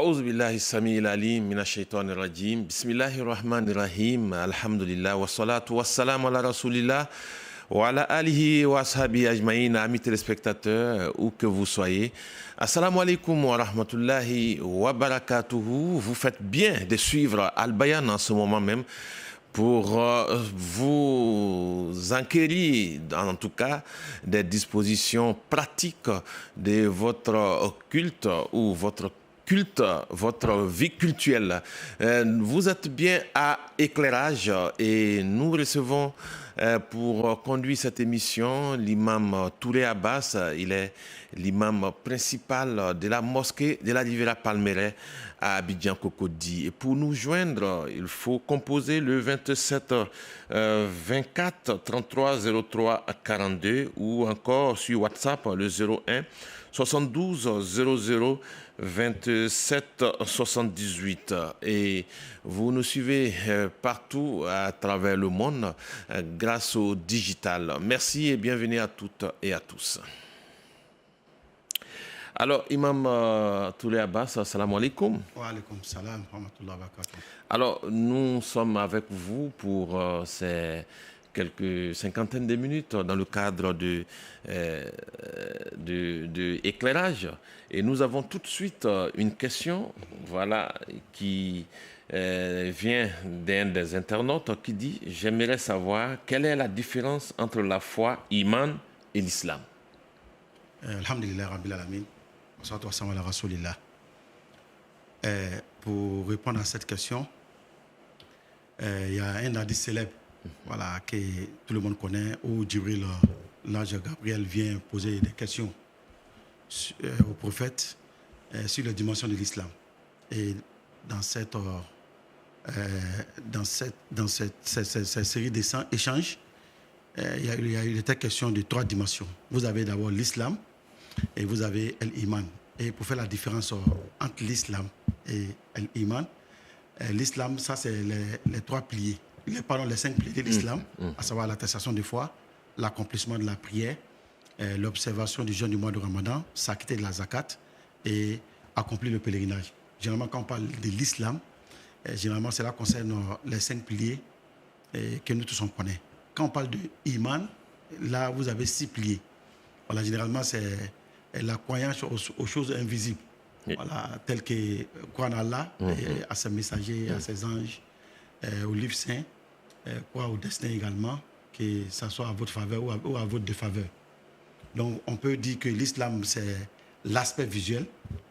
أعوذ بالله السميع العليم من الشيطان الرجيم بسم الله الرحمن الرحيم الحمد لله والصلاة والسلام على رسول الله وعلى آله وأصحابه أجمعين. Amis téléspectateurs, où que vous soyez, assalamu alaikum wa rahmatullahi wa barakatuhu. Vous faites bien de suivre Al-Bayan en ce moment même pour vous enquérir, en tout cas, des dispositions pratiques de votre culte ou votre vie cultuelle. Vous êtes bien à Éclairage et nous recevons pour conduire cette émission l'imam Touré Abbas. Il est l'imam principal de la mosquée de la Riviera Palmeraie à Abidjan Cocody. Et pour nous joindre, il faut composer le 27 24 33 03 42 ou encore sur WhatsApp le 01 72 00 27 78. Et vous nous suivez partout à travers le monde grâce au digital. Merci et bienvenue à toutes et à tous. Alors, Imam Touré Abbas, assalamu alaikum. Wa alaikum salam, rahmatullahi wa barakatuh. Alors, nous sommes avec vous pour ces quelques cinquantaines de minutes dans le cadre de éclairage. Et nous avons tout de suite une question, voilà, qui vient d'un des internautes qui dit « J'aimerais savoir quelle est la différence entre la foi, iman et l'islam ?» Alhamdulillah, Rabbil Alamin. Wa sallam ala Rasulillah. Pour répondre à cette question, il y a un hadith célèbre, voilà, que tout le monde connaît, où Jibril, l'ange Gabriel, vient poser des questions au prophète sur les dimensions de l'islam. Et dans cette série d'échanges, il était question de 3 dimensions. Vous avez d'abord l'islam et vous avez l'iman. Et pour faire la différence entre l'islam et l'iman, l'islam, ça c'est les 3 piliers. Les 5 piliers de l'islam, à savoir l'attestation de foi, l'accomplissement de la prière, l'observation du jeûne du mois de Ramadan, s'acquitter de la zakat et accomplir le pèlerinage. Généralement, quand on parle de l'islam, généralement, cela concerne les 5 piliers que nous tous on connaît. Quand on parle de iman, là, vous avez 6 piliers. Voilà, généralement, c'est la croyance aux choses invisibles. Oui. Voilà, telles que croire en Allah, à ses messagers, à ses anges, au livre saint, croire au destin également, que ça soit à votre faveur ou à votre défaveur. Donc, on peut dire que l'islam, c'est l'aspect visuel,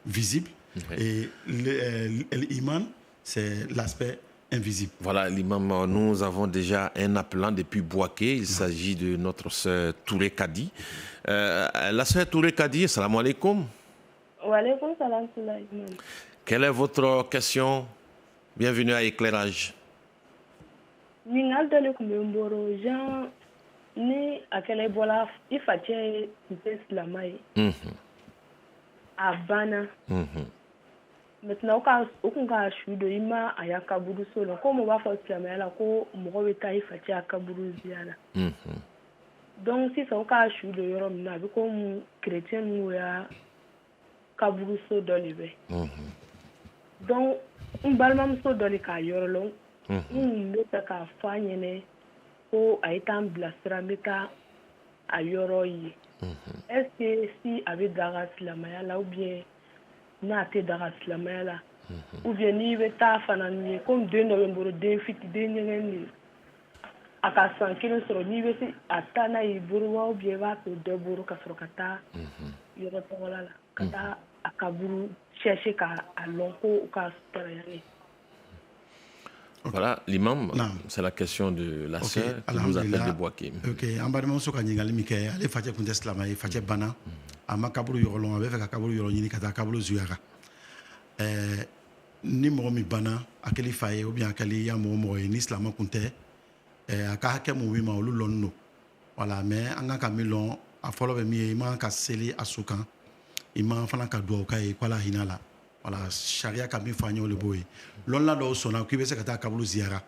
visible, et l'iman, c'est l'aspect invisible. Voilà, l'imam, nous avons déjà un appelant depuis Bouaké. Il s'agit de notre sœur Touré Kadi. La sœur Touré Kadi, salam alaikum. Wa alaikum salam. Quelle est votre question? Bienvenue à Éclairage. Ningal dole kumboro Jean ni akele bola ifache islamai. Abana. Maintenant au kunga shudo ima ayaka buru solo ko mo ba fa islamai la ko mo be ta ifache akaburu ziala. Donc si ça au cas shudo yoro na bi ko chrétien mu ya kaburu so dolibe. Donc balmam so doli ka yoro long. Mbeta ka fanyene ko aitam blastra meta ayoro yi. Est-ce que si avec daga islamaya là ou bien na te daga islamaya là ou bien ni beta fanani comme de novembre de fit de ngeni aka sankilo soro ni beti atana iburu ou bien va to de buru ka soro kata yoro tola la kata akaburu chercher ka alonko ka sora yani. Okay. Voilà, l'imam, c'est la question de la sœur qui vous appelle de Bouaké. Ok, en bas de mon soka n'ingali mike, allez faire des contestes là, mais faire bana. Ama kaburu yorolon, avec un kaburu yoroni kata kaburu zuyara. Ni moromi bana, akeli faye ou bien akeli ya moromo ni islam kunte, akahake mu wima olu lonno. Voilà, mais anga kamilon a follow me ima ka seli asukan, ima fana ka dua kai kwala hinala. Voilà, charia kami fanyo le boy. L'on l'a dans son qui veut se kata kabulu ziara.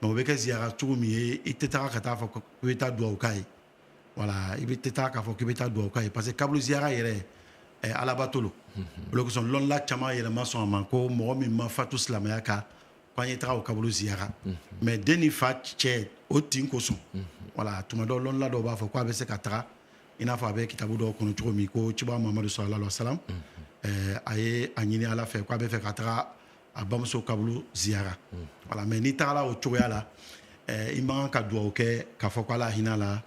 Mais on veut que ziara tout mieux. Il te tara kata fo kubeta doa ukai. Voilà, il te tara kata fo kubeta doa ukai. Parce que kabulu ziara yere alabatolo olu ko sɔn lɔnla caman yɛlɛma sɔn a ma ko mɔgɔ min ma fatu silamɛya kan ko an ye taga o kaburu ziyara mais den ni fa cɛ o tin kosɔn voilà tuma dɔ lɔnla dɔw b'a fɔ ko a bɛ se ka taga i n'a fɔ a bɛ kitabu dɔw kɔnɔ cogo min ko ciba mamadu sallallahu alaihi wa sallam a ye a ɲini ala fɛ ko a bɛ fɛ ka taga a bamuso kaburu ziyara voilà mais n'i tagala o cogoya la i man ka dugawu kɛ k'a fɔ ko ala hinɛ la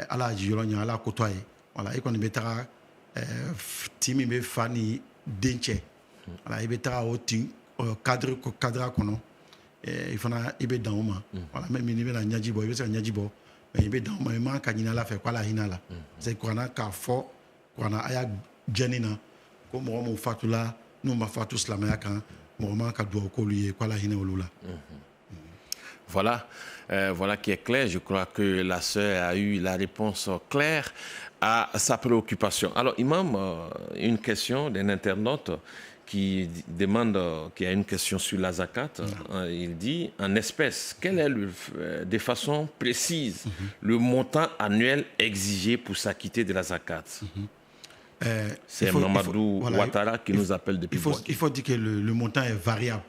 ala jiyɔrɔ ɲa ala ko to a ye voilà i kɔni bɛ taga tin min bɛ fa ni den cɛ voilà i bɛ taga o tin cadre kɔnɔ i fana i bɛ dan o ma voilà même n'i bɛna ɲɛji bɔ i bɛ se ka ɲɛji bɔ mais i bɛ dan o ma i man ka ɲini ala fɛ ko ala hinɛ la c'est kuranna k'a fɔ kuranna a y'a jɛni na ko mɔgɔ min fatula n'u ma fatu silamɛya kan mɔgɔ man ka dugawu k'olu ye ko ala hinɛ olu la. Voilà, voilà qui est clair. Je crois que la sœur a eu la réponse claire à sa préoccupation. Alors, Imam, une question d'un internaute qui demande, qui a une question sur la zakat. Il dit, en espèces, quel est de façon précise le montant annuel exigé pour s'acquitter de la zakat? C'est Mamadou Ouattara qui nous appelle depuis Boaké. Il faut dire que le montant est variable.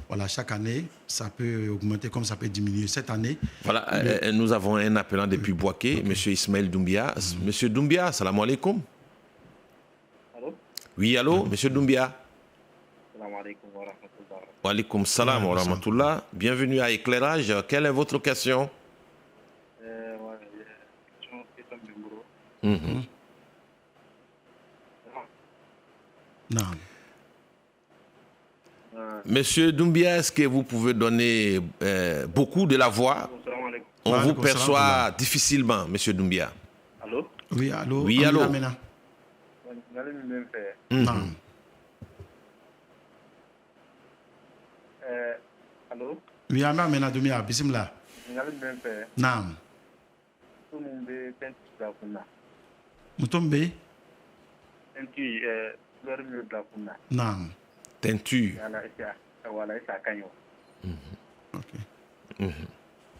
Voilà, chaque année, ça peut augmenter comme ça peut diminuer. Cette année... Voilà, nous avons un appelant depuis Boaké, M. Ismaël Doumbia. Monsieur Doumbia, salam alaikum. Allô? Oui, allô, M. Doumbia. Salam alaikum wa rahmatullah. Wa alaikum salam wa rahmatullah. Bienvenue à Éclairage. Quelle est votre question? Non. Monsieur Doumbia, est-ce que vous pouvez donner beaucoup de la voix? On vous perçoit difficilement, Monsieur Doumbia. Allô? Oui, allô? Oui, allô? Allô? Oui, Amma Mena Doumbia, bismillah. Naam. Mutombe? Naam. Teinture. Ok.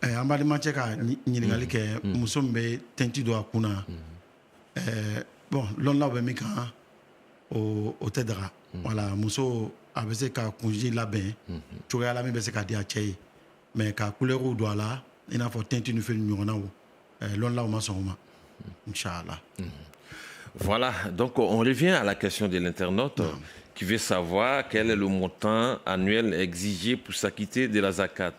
An balimakɛ ka ɲininkali kɛ muso min bɛ teinture don a kun na bon lɔnnilaw bɛ min kan o tɛ daga voilà muso a bɛ se ka kunji labɛn cogoya la min bɛ se ka di a cɛ ye mais ka couleur don a la i n'a fɔ teinture ni fɛn ɲɔgɔnnaw lɔnnilaw ma sɔn o ma inchallah. Voilà, donc on revient à la question de l'internaute qui veut savoir quel est le montant annuel exigé pour s'acquitter de la zakat.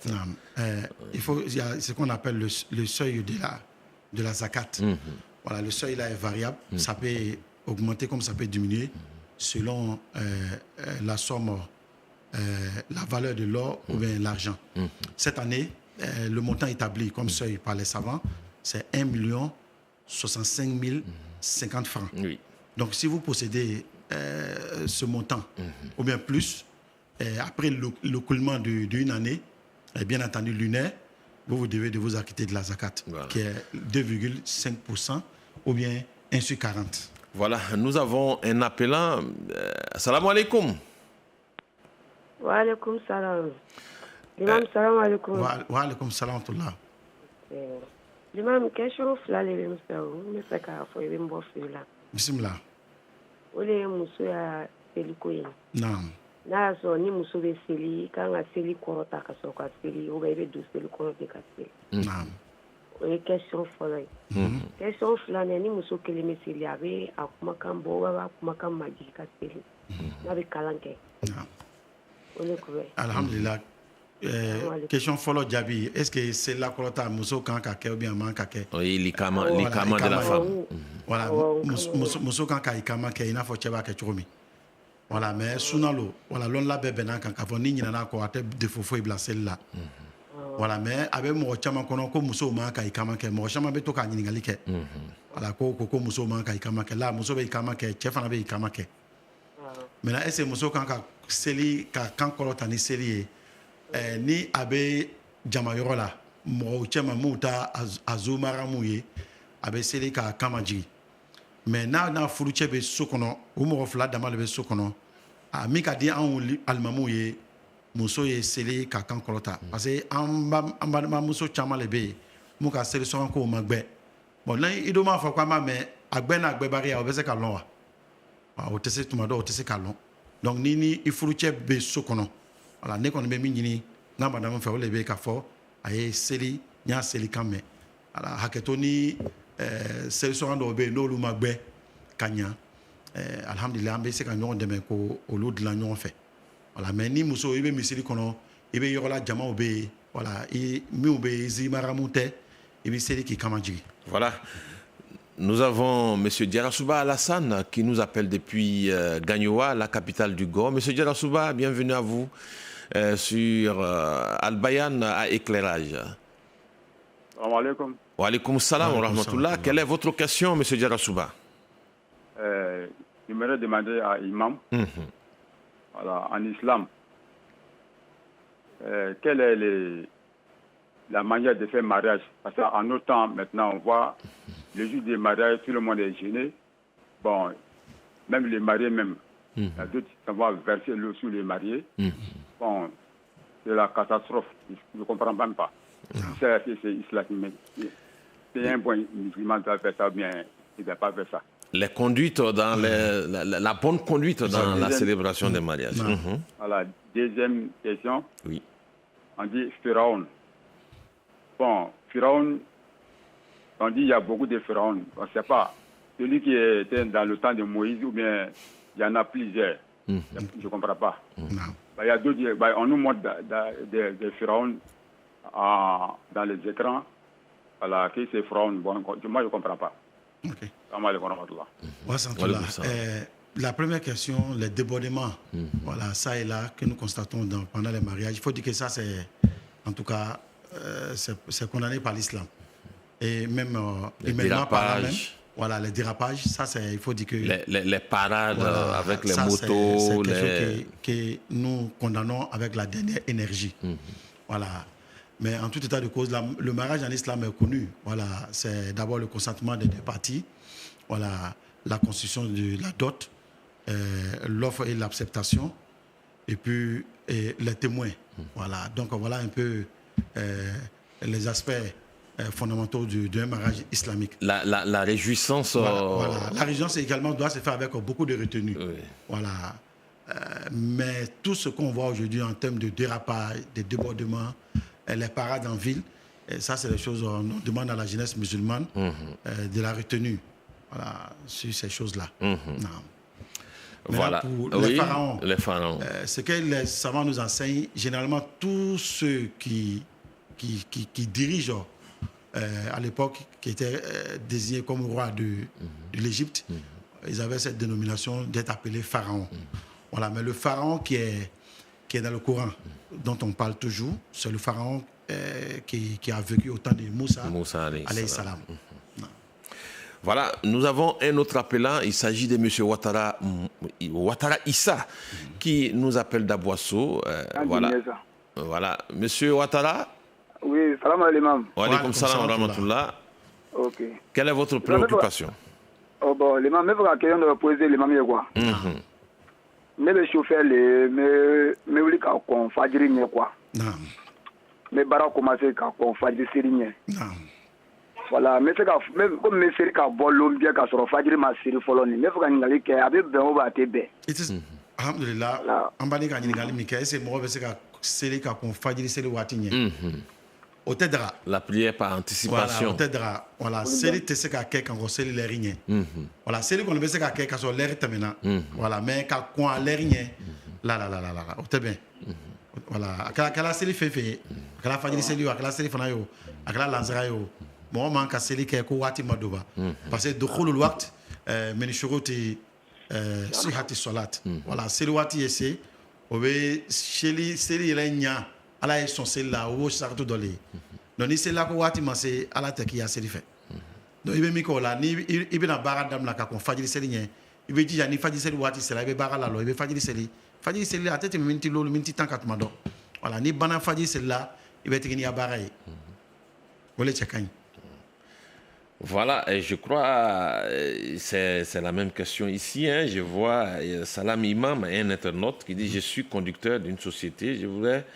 Il y a ce qu'on appelle le seuil de la zakat. Voilà, le seuil là est variable, ça peut augmenter comme ça peut diminuer selon la somme, la valeur de l'or ou bien l'argent. Cette année, le montant établi comme seuil par les savants, c'est 1 65 050 francs. Oui. Donc, si vous possédez ce montant, ou bien plus, après l'écoulement d'une année, bien entendu lunaire, vous devez de vous acquitter de la zakat, voilà, qui est 2,5% ou bien 1 sur 40. Voilà, nous avons un appelant. Salam alaikum. Wa alaikum salam. Imam, salam alaikum. Wa alaikum salam tullah. Imam, question flale be musawo, me saka fo be mbo fila. Bismillah. Ole muso ya seliko yin. Naam. Na so ni muso be seli, kanga seli korota ka so ka seli, o be do seli korota ka seli. Naam. O question flale. Question flale ni muso kele me seli abe akuma kan bo wa akuma kan maji ka seli. Na be kalanke. Naam. Ole ko be. Alhamdulillah. Question follow Jabi, est-ce que c'est la korota muso kan ka kɛ ou bien man ka kɛ? Oui, l'ikama de la femme. Voilà, muso kan ka ikama kɛ i n'a fɔ cɛ b'a kɛ cogo min. Voilà, mais sunalo, voilà, l'on la bɛɛ bɛnna kan k'a fɔ ni ɲinɛna kɔ a tɛ défaut foyi bila seli la. Voilà, mais a bɛ mɔgɔ caman kɔnɔ ko muso man ka ikama kɛ, mɔgɔ caman bɛ to k'a ɲininkali kɛ. Voilà, ko muso man ka ikama kɛ, la muso bɛ ikama kɛ, cɛ fana bɛ ikama kɛ. Maintenant, est-ce que muso kan ka seli ka kan kɔrɔta ni seli ye? Ni a bɛ jama yɔrɔ la mɔgɔw cɛman m'u ta a zomara m'u ye a bɛ seli k'a kan ma jigin mais n'a furucɛ bɛ so kɔnɔ o mɔgɔ fila dama de bɛ so kɔnɔ a min ka di anw alimamiw ye muso ye seli k'a kan kɔrɔta parce que an balimamuso caman de bɛ yen mun ka seli sɔngɔ kow ma gbɛ bon ni i dun b'a fɔ k'an b'a mɛn a gbɛ n'a gbɛbaliya o bɛ se ka lɔn wa o tɛ se tuma dɔ o tɛ se k'a lɔn donc ni i furucɛ bɛ so kɔnɔ voilà ne kɔni bɛ min ɲini n ka madame fɛ o de bɛ k'a fɔ a ye seli n y'a selikan mɛn voilà hakɛto ni selisɔngɔ dɔw bɛ yen n'olu ma gbɛ ka ɲa alhamdulilayi an bɛ se ka ɲɔgɔn dɛmɛ ko olu dilan ɲɔgɔn fɛ voilà mais ni muso i bɛ misiri kɔnɔ i bɛ yɔrɔla jamaw bɛ yen voilà minnu bɛ yen zimaramu tɛ i bɛ seli k'i kama jigin. Voilà. Nous avons M. Djerasouba Alassane qui nous appelle depuis Gagnoa, la capitale du Gor. M. Djerasouba, bienvenue à vous sur Al-Bayan à éclairage. Salam alaikum. Wa alaikum salam wa rahmatullah. Quelle est votre question, M. Djerasouba? J'aimerais demander à l'imam, voilà, en islam, quelle est la manière de faire mariage? Parce qu'en nos temps, maintenant, on voit le jour des mariages, tout le monde est gêné. Bon, même les mariés, même. Il y a d'autres qui vont verser l'eau sur les mariés. Bon, c'est la catastrophe. Je ne comprends même pas. C'est islamique. C'est un bon musulman qui doit faire ça, bien, il ne doit pas faire ça. Les conduites dans la bonne conduite dans la célébration des mariages. Voilà. Deuxième question. Oui. On dit Pharaon. Bon, Pharaon, on dit il y a beaucoup de Pharaon. On ne sait pas. Celui qui était dans le temps de Moïse, ou bien il y en a plusieurs. Je ne comprends pas. Il y a d'autres. On nous montre des Pharaon dans les écrans. Voilà, qui c'est Pharaon. Bon, moi, je ne comprends pas. Okay. La première question, les débordements, voilà, ça et là, que nous constatons pendant les mariages, il faut dire que ça, c'est, en tout cas, c'est condamné par l'islam. Et même, les dérapages. Voilà, les dérapages, ça, c'est, il faut dire que... Les parades voilà, avec les ça, motos. C'est quelque chose que nous condamnons avec la dernière énergie. Voilà. Mais en tout état de cause, le mariage en islam est connu. Voilà, c'est d'abord le consentement des deux parties, voilà, la constitution de la dot, l'offre et l'acceptation, et puis les témoins. Voilà, donc voilà un peu les aspects fondamentaux d'un mariage islamique. La réjouissance. Voilà. La réjouissance également doit se faire avec beaucoup de retenue. Oui. Voilà. Mais tout ce qu'on voit aujourd'hui en termes de dérapage, de débordements, les parades en ville, et ça c'est des choses on demande à la jeunesse musulmane de la retenue, voilà, sur ces choses-là. Voilà. Pour les pharaons, ce que les savants nous enseignent, généralement tous ceux qui dirigent à l'époque, qui étaient désignés comme roi de l'Égypte, ils avaient cette dénomination d'être appelés pharaons. Voilà, mais le pharaon qui est dans le Coran, dont on parle toujours, c'est le pharaon qui a vécu au temps de Moussa alayhi salam. Voilà, nous avons un autre appelant, il s'agit de M. Ouattara Issa, qui nous appelle d'Aboisseau. Voilà, M. Ouattara. Oui, salam alaikum. Wa alaikum salam wa rahmatullah. Ok. Quelle est votre préoccupation? Oh bon, l'imam, je veux question de poser l'imam quoi. Ne bɛ chauffeur le me wuli ka kɔn fajiri ɲɛ quoi. Me baara commencé ka kɔn fajiri seri ɲɛ. Voilà, me se ka comme me seri ka bɔ lon bien ka sɔrɔ fajiri ma seri fɔlɔ ni. Me fɛ ka ɲininkali kɛ a bɛ bɛn o b'a tɛ bɛn. Alhamdulillah, an b'a ni ka ɲininkali min kɛ est-ce que mɔgɔ bɛ se ka seri ka kɔn fajiri seri waati ɲɛ? O tɛ daga. La prière par anticipation. Voilà, o tɛ daga. Voilà, seli tɛ se ka kɛ ka kɔn seli lɛri ɲɛ. Voilà, seli kɔni bɛ se ka kɛ ka sɔrɔ lɛri tɛmɛna. Voilà, mais ka kɔn a lɛri ɲɛ, la, o tɛ bɛn. Voilà, a kɛra seli fɛn fɛn ye, a kɛra fajiri seli o, a kɛra seli fana ye o, a kɛra lansara ye o, mɔgɔ man ka seli kɛ ko waati ma don ba. Parce que dukhulul waqt min shuruti sihhati salat. Voilà, seli waati ye se, o bɛ seli yɛrɛ ɲa. Ala ye sɔn seli la o b'o saratu dɔ le ye donc ni selila ko waati ma se ala tɛ k'i ya seli fɛ donc i bɛ min kɛ o la ni i bɛna baara daminɛ ka kɔn fajiri seli ɲɛ i bɛ jija ni fajiri seli waati sera i bɛ baara la lɔ i bɛ fajiri seli a tɛ tɛmɛ miniti lolu miniti 10 ka tuma dɔ voilà ni banna fajiri seli la i bɛ tigi n'i ya baara ye o le cɛ ka ɲi. Voilà, et je crois c'est la même question ici. Hein. Je vois Salam Imam, un internaute qui dit « Je suis conducteur d'une société. Je voudrais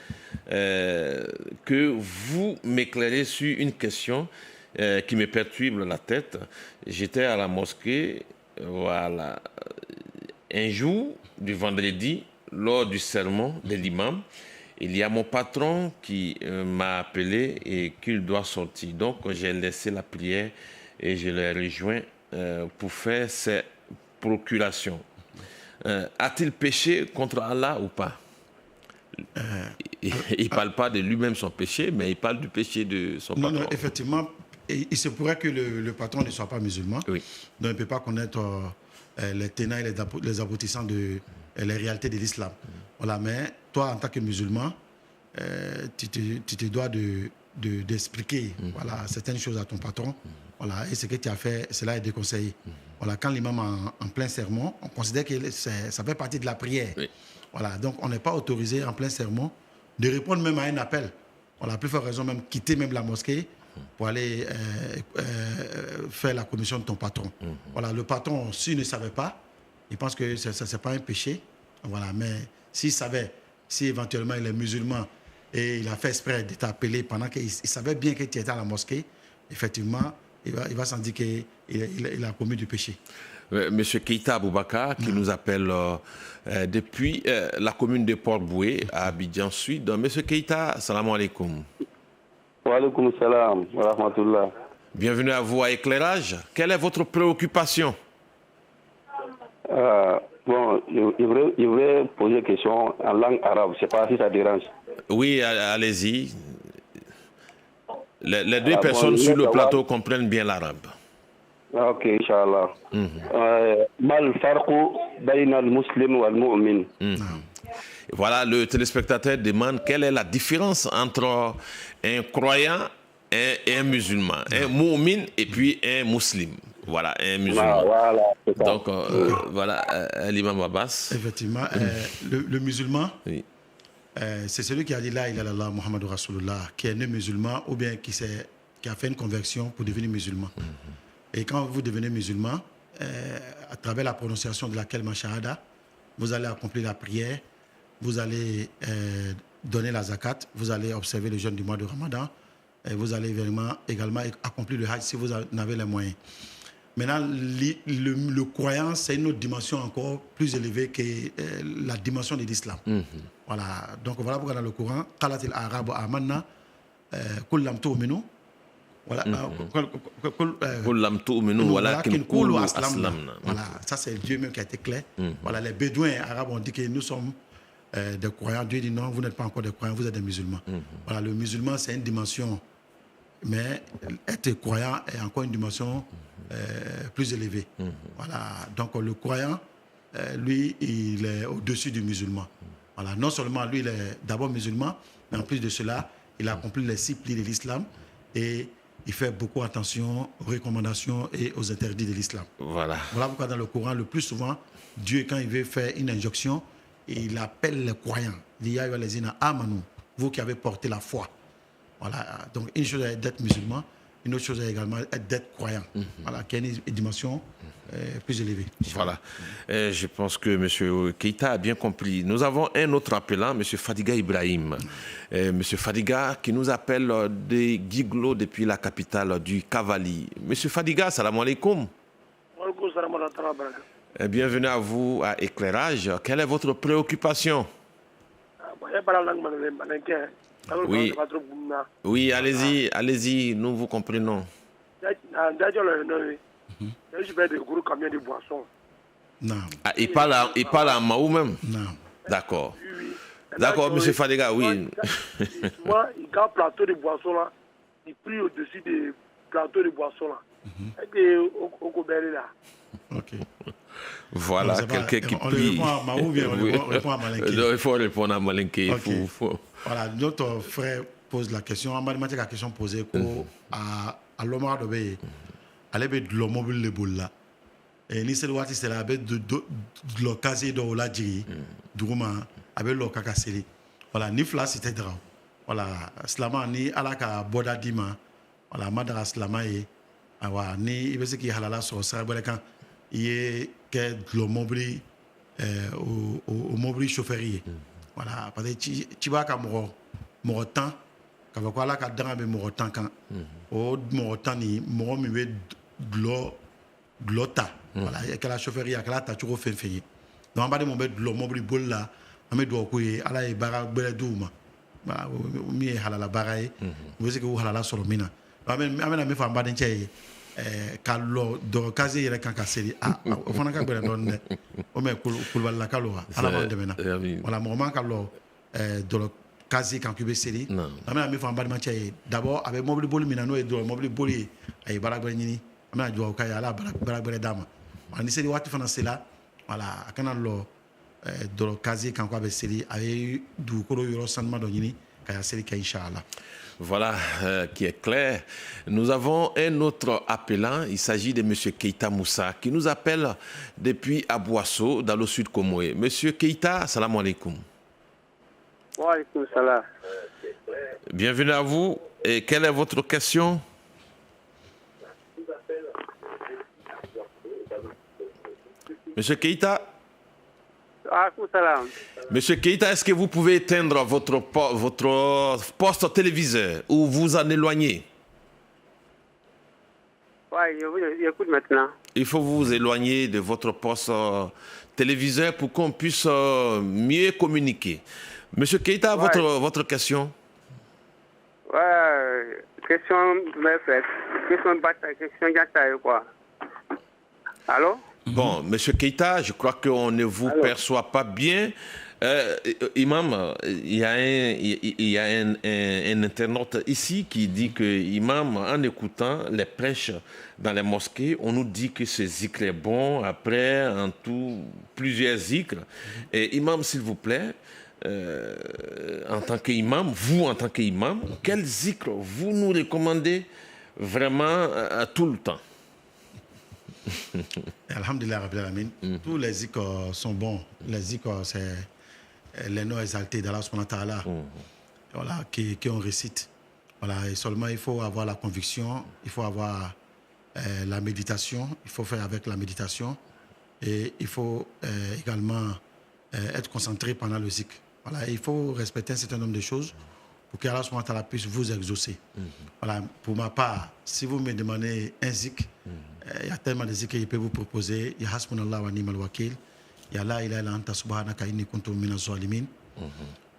que vous m'éclairez sur une question qui me perturbe la tête. J'étais à la mosquée, voilà. un jour, du vendredi, lors du sermon de l'imam, il y a mon patron qui m'a appelé et qu'il doit sortir. Donc, j'ai laissé la prière et je l'ai rejoint pour faire ces procurations. A-t-il péché contre Allah ou pas? Il ne parle pas de lui-même son péché, mais il parle du péché de son patron. Non, effectivement, il se pourrait que le patron ne soit pas musulman. Oui. Donc, il ne peut pas connaître les tenants et les aboutissants de les réalités de l'islam. Voilà, mais toi, en tant que musulman, tu te dois d'expliquer voilà, certaines choses à ton patron. Voilà, et ce que tu as fait, cela est déconseillé. Voilà, quand l'imam en plein sermon, on considère que ça fait partie de la prière. Oui. Voilà, donc on n'est pas autorisé en plein sermon de répondre même à un appel. Voilà, à plus forte raison même quitter même la mosquée pour aller faire la commission de ton patron. Voilà, le patron, s'il ne savait pas, il pense que ce n'est pas un péché. Voilà, mais s'il savait, si éventuellement il est musulman et il a fait exprès de t'appeler pendant qu'il savait bien que tu étais à la mosquée, effectivement, il va s'en dire qu'il a commis du péché. Monsieur Keita Aboubakar, qui nous appelle depuis la commune de Port-Boué, à Abidjan Sud. Donc, Monsieur Keita, salam alaikum. Wa alaikum salam wa rahmatullah. Bienvenue à vous à Éclairage. Quelle est votre préoccupation? Bon, je voudrais poser une question en langue arabe. Je ne sais pas si ça dérange. Oui, allez-y. Les deux personnes sur le plateau comprennent bien l'arabe. Ok, Inch'Allah. Mal farqu bayna al-muslim wal mu'min. Voilà, le téléspectateur demande quelle est la différence entre un croyant et un musulman. Un mu'min et puis un musulman. Voilà, un musulman. Voilà, c'est ça. Donc, voilà, l'imam Abbas. Effectivement, le musulman, Oui. c'est celui qui a dit là, il a Allah, Muhammadou Rasulullah, qui est né musulman ou bien qui a fait une conversion pour devenir musulman. Et quand vous devenez musulman, à travers la prononciation de la kalma shahada, vous allez accomplir la prière, vous allez donner la zakat, vous allez observer le jeûne du mois de Ramadan, et vous allez également accomplir le hajj si vous en avez les moyens. Maintenant, le croyant, c'est une autre dimension encore plus élevée que la dimension de l'islam. Voilà. Donc voilà pourquoi dans le Coran, qalatil arabu amanna kul lam tu'minu. Voilà. Voilà. Ça c'est Dieu même qui a été clair. Voilà. Les Bédouins arabes ont dit que nous sommes des croyants. Dieu dit non, vous n'êtes pas encore des croyants, vous êtes des musulmans. Voilà. Le musulman, c'est une dimension. Mais être croyant est encore une dimension plus élevée. Voilà. Donc le croyant, lui, il est au-dessus du musulman. Voilà. Non seulement lui, il est d'abord musulman, mais en plus de cela, il a accompli les 6 piliers de l'islam et il fait beaucoup attention aux recommandations et aux interdits de l'islam. Voilà. Voilà pourquoi dans le Coran, le plus souvent, Dieu, quand il veut faire une injonction, il appelle les croyants. Il dit, amanu, vous qui avez porté la foi. Voilà. Donc, une chose est d'être musulman, une autre chose est également d'être croyant. Voilà, qui est une dimension plus élevée. Voilà. Je pense que M. Keita a bien compris. Nous avons un autre appelant, M. Fadiga Ibrahim. M. Fadiga qui nous appelle de Giglo depuis la capitale du Cavali. M. Fadiga, salam alaikum. Bienvenue à vous à Éclairage. Quelle est votre préoccupation? Oui, oui, allez-y, nous vous comprenons. Non. Ah, il parle en Maou même? Non. D'accord. D'accord, M. Fadiga, oui. Moi, il y a un plateau de boissons là, il prie au-dessus des plateaux de boissons là. Ok. Voilà, quelqu'un qui prie. On répond à Maou, bien, on répond à Malinké. Il faut répondre à Malinké. Okay. Voilà, notre frère pose la question. En mathématiques, la question posée à l'homme de Bé, elle est de l'homme de Boula. Et ni c'est le wati c'est la bête de l'occasion de la djiri, d'ouma, avec l'occasion. Voilà, ni flas c'était drôle. Voilà, slama ni alaka boda dima. Voilà, madara slama et awa ni il veut dire qu'il y a la sauce. Ça veut dire quand il est que le mobile au mobile chauffeurier. Voilà, parce que tu vas à mon temps, quand vous allez à mon temps, quand au mon temps ni mon mi de l'ota. Voilà, il y a que la chaufferie, il y a que la toujours fait. donc on va demander de mobile bol là on met do ko ala e bara bele duma ba mi halala baraye vous savez que halala solo mina amena me fa mbaden chey kallo do kaze yere kan ka seri o fana ka gbere don ne o me kulbal la kallo ala ba demena wala mo man kallo do kaze kan kube seri amena me fa mbaden chey d'abord avec mobile bol mina no e do mobile bol ay bara gbere nyini amena jo ka ala bara gbere dama ani seri wati fana sela wala akana lo do kaze kan ko be seri ay du ko yoro sanma do nyini ka seri ka inshallah. Voilà, qui est clair. Nous avons un autre appelant. Il s'agit de M. Keita Moussa, qui nous appelle depuis Abouasso, dans le sud Comoé. M. Keita, salam alaikum. Wa alaikum salam. Bienvenue à vous. Et quelle est votre question? M. Keita? Monsieur Keita, est-ce que vous pouvez éteindre votre poste téléviseur ou vous en éloigner? Oui, je écoute maintenant. Il faut vous éloigner de votre poste téléviseur pour qu'on puisse mieux communiquer. Monsieur Keita, votre question? Oui, question quoi. Allô? Bon, Monsieur Keita, je crois qu'on ne vous perçoit pas bien. Imam, il y a un internaute ici qui dit que Imam, en écoutant les prêches dans les mosquées, on nous dit que ce zikr est bon, après, en tout, plusieurs zikrs. Et Imam, s'il vous plaît, en tant qu'imam, vous en tant qu'imam, quel zikr vous nous recommandez vraiment tout le temps? Alhamdulillah Rabbil Alamin. Tous les zikrs sont bons. Les zikrs, c'est les noms exaltés d'Allah subhanahu wa ta'ala, voilà, qu'on récite. Voilà, et seulement il faut avoir la conviction, il faut avoir la méditation, il faut faire avec la méditation et il faut également être concentré pendant le zikr. Voilà, il faut respecter un certain nombre de choses pour qu'Allah subhanahu wa ta'ala puisse vous exaucer. Voilà, pour ma part, si vous me demandez un zikr, il y a tellement de zikr qu'il peut vous proposer. Il y a Hasbunallah wa ni'mal wakil. Il y a La ilaha illa anta subhanaka inni kuntu minaz zalimin.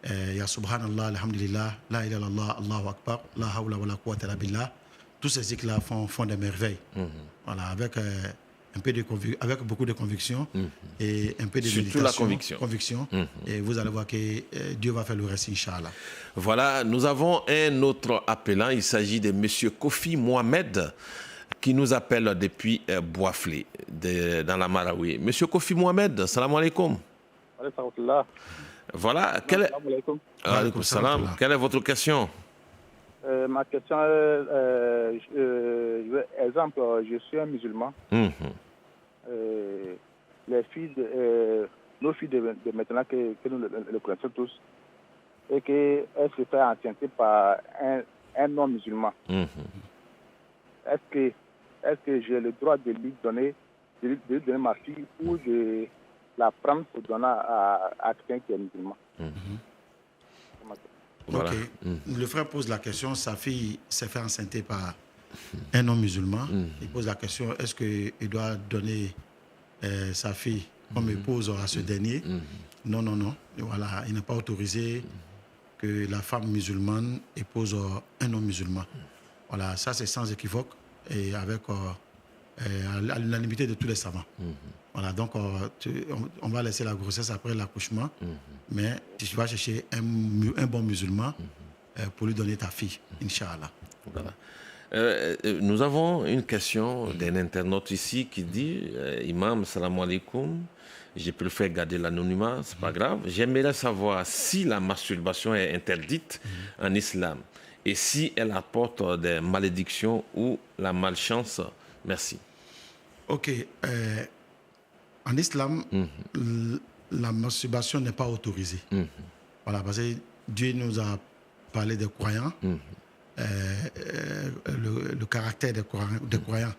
Il y a Subhanallah, alhamdulillah, La ilaha illallah, Allahu akbar, La hawla wa la quwwata illa billah. Tous ces zikrs-là font des merveilles. Voilà, avec avec beaucoup de conviction et un peu de surtout méditation. La conviction. Et vous allez voir que Dieu va faire le reste, Inch'Allah. Voilà, nous avons un autre appelant. Il s'agit de M. Kofi Mohamed, qui nous appelle depuis Boisflé, dans la Marawi. Monsieur Kofi Mohamed, salam alaikum. Voilà, quelle est votre question? Ma question est, exemple, je suis un musulman. Les filles, nos filles de maintenant que nous le connaissons tous, et qu'elles se font enceinter par un non-musulman. Est-ce que j'ai le droit de lui donner ma fille ou de la prendre pour donner à quelqu'un qui est musulman? Voilà. Le frère pose la question, sa fille s'est fait enceinter par un non-musulman. Il pose la question, est-ce qu'il doit donner sa fille comme épouse à ce dernier? Non. Et voilà, il n'est pas autorisé que la femme musulmane épouse un non-musulman. Voilà, ça c'est sans équivoque et avec à l'unanimité de tous les savants. Voilà, donc on va laisser la grossesse après l'accouchement, mais tu vas chercher un bon musulman pour lui donner ta fille, Inch'Allah. Voilà. Nous avons une question d'un internaute ici qui dit Imam, salam alaikum, je préfère garder l'anonymat, c'est pas grave. J'aimerais savoir si la masturbation est interdite en islam et si elle apporte des malédictions ou la malchance. Merci. Ok. En islam, la masturbation n'est pas autorisée. Voilà, parce que Dieu nous a parlé des croyants, le caractère des croyants.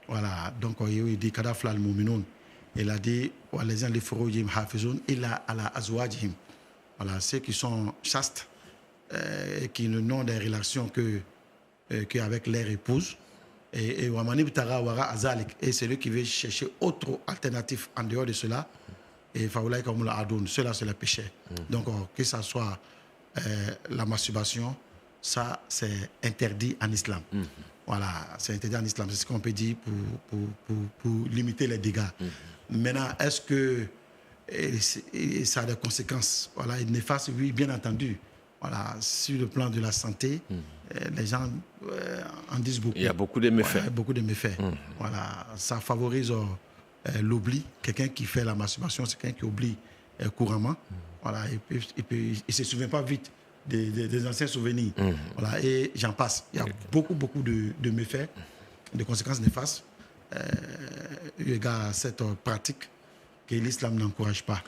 Voilà, donc il dit Kadafla al-Mu'minun. Il a dit Walazan li furujihim hafizun illa ala azwajihim. Voilà, ceux qui sont chastes, qui n'ont des relations qu'avec leur épouse. Et celui qui veut chercher autre alternative en dehors de cela, et Faoulaï Kamoula Adoun, cela c'est le péché. Donc que ce soit la masturbation, ça c'est interdit en islam. Voilà, c'est interdit en islam, c'est ce qu'on peut dire pour limiter les dégâts. Maintenant, est-ce que ça a des conséquences néfastes? Oui, bien entendu. Voilà, sur le plan de la santé, les gens en disent beaucoup. Il y a beaucoup de méfaits. Ouais, beaucoup de méfaits. Voilà, ça favorise l'oubli. Quelqu'un qui fait la masturbation, c'est quelqu'un qui oublie couramment. Voilà, il ne se souvient pas vite des anciens souvenirs. Voilà, et j'en passe. Il y a beaucoup de méfaits, de conséquences néfastes. Il y a cette pratique que l'islam n'encourage pas.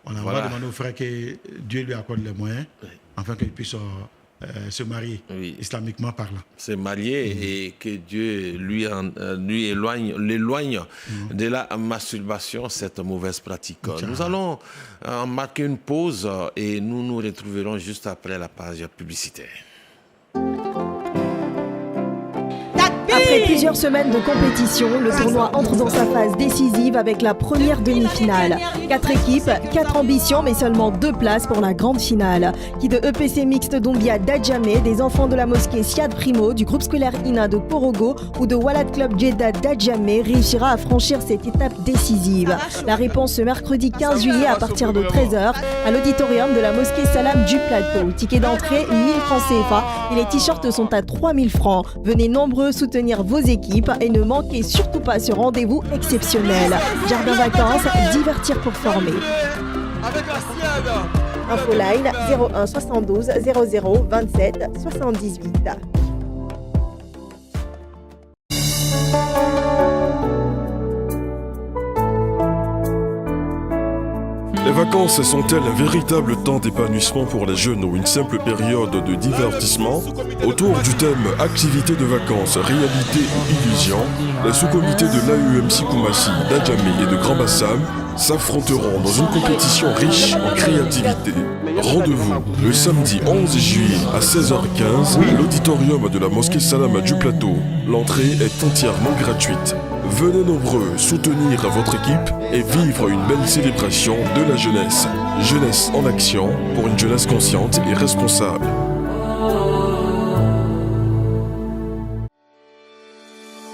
On va demander au frère que Dieu lui accorde les moyens afin qu'il puisse se marier, islamiquement parlant. Se marier et que Dieu lui l'éloigne de la masturbation, cette mauvaise pratique. Nous allons marquer une pause et nous nous retrouverons juste après la page publicitaire. Après plusieurs semaines de compétition, le tournoi entre dans sa phase décisive avec la première demi-finale. 4 équipes, 4 ambitions, mais seulement 2 places pour la grande finale. Qui de EPC mixte Doumbia d'Adjamé, des enfants de la mosquée Siad Primo, du groupe scolaire INA de Porogo ou de Walad Club Jeddah d'Adjamé réussira à franchir cette étape décisive? La réponse ce mercredi 15 juillet à partir de 13h à l'auditorium de la mosquée Salam du Plateau. Ticket d'entrée 1000 francs CFA et les t-shirts sont à 3000 francs. Venez nombreux soutenir vos équipes et ne manquez surtout pas ce rendez-vous exceptionnel. Jardin Vacances, divertir pour former. Infoline 01 72 00 27 78. Les vacances sont-elles un véritable temps d'épanouissement pour les jeunes ou une simple période de divertissement? Autour du thème activité de vacances, réalité ou illusion, les sous-comités de l'AEMC Koumassi, d'Adjamé et de Grand Bassam s'affronteront dans une compétition riche en créativité. Rendez-vous le samedi 11 juillet à 16h15 à l'auditorium de la mosquée Salam du Plateau. L'entrée est entièrement gratuite. Venez nombreux soutenir votre équipe et vivre une belle célébration de la jeunesse. Jeunesse en action pour une jeunesse consciente et responsable.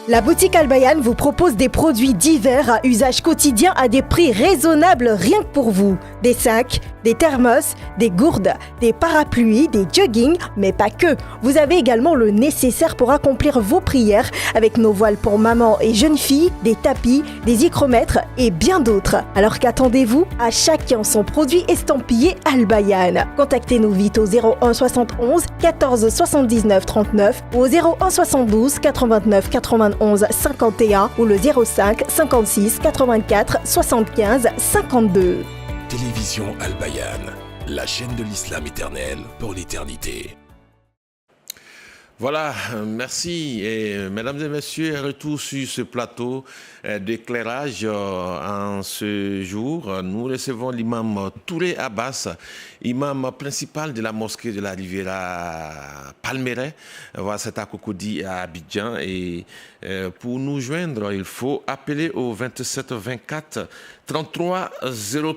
La boutique Al-Bayan vous propose des produits divers à usage quotidien à des prix raisonnables rien que pour vous. Des sacs, des thermos, des gourdes, des parapluies, des joggings, mais pas que. Vous avez également le nécessaire pour accomplir vos prières avec nos voiles pour maman et jeunes filles, des tapis, des hygromètres et bien d'autres. Alors qu'attendez-vous? À chacun son produit estampillé Al-Bayan. Contactez-nous vite au 01 71 14 79 39 ou au 01 72 89 91 51 ou le 05 56 84 75 52. Télévision Al-Bayan, la chaîne de l'islam éternel pour l'éternité. Voilà, merci. Et mesdames et messieurs, retour sur ce plateau d'éclairage en ce jour. Nous recevons l'imam Touré Abbas, imam principal de la mosquée de la Riviera Palmeraie. Voilà, c'est à Cocody à Abidjan. Et pour nous joindre, il faut appeler au 27 24 33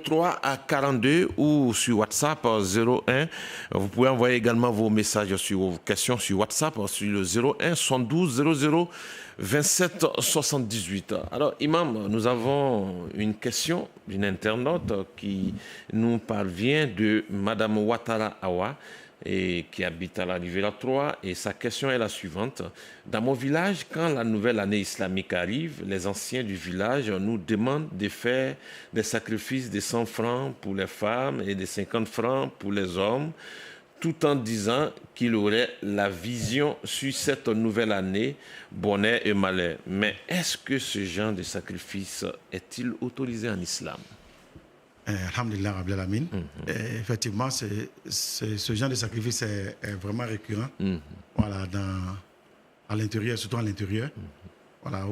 03 à 42 ou sur WhatsApp 01. Vous pouvez envoyer également vos messages sur vos questions sur WhatsApp sur le 01 72 00 27 78. Alors, imam, nous avons une question d'une internaute qui nous parvient de Madame Ouattara Awa et qui habite à la Riviera 3. Et sa question est la suivante. Dans mon village, quand la nouvelle année islamique arrive, les anciens du village nous demandent de faire des sacrifices de 100 francs pour les femmes et de 50 francs pour les hommes, tout en disant qu'il aurait la vision sur cette nouvelle année, bonheur et malheur. Mais est-ce que ce genre de sacrifice est-il autorisé en islam? Alhamdulillah Rabbil Alamin. Effectivement, ce genre de sacrifice est vraiment récurrent. Voilà, à l'intérieur, surtout à l'intérieur. Voilà,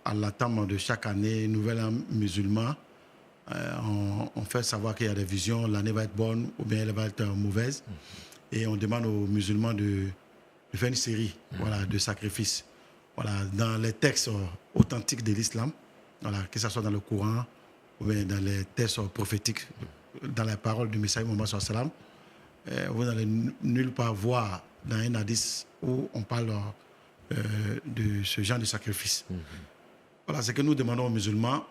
à l'attente de chaque année, nouvel an musulman, on fait savoir qu'il y a des visions, l'année va être bonne ou bien elle va être mauvaise. Et on demande aux musulmans de faire une série de sacrifices. Voilà, dans les textes authentiques de l'islam, voilà, que ce soit dans le Coran ou bien dans les textes prophétiques, dans les paroles du Messager Mohammed sallam, vous n'allez nulle part voir dans un hadith où on parle de ce genre de sacrifice. Voilà, ce que nous demandons aux musulmans,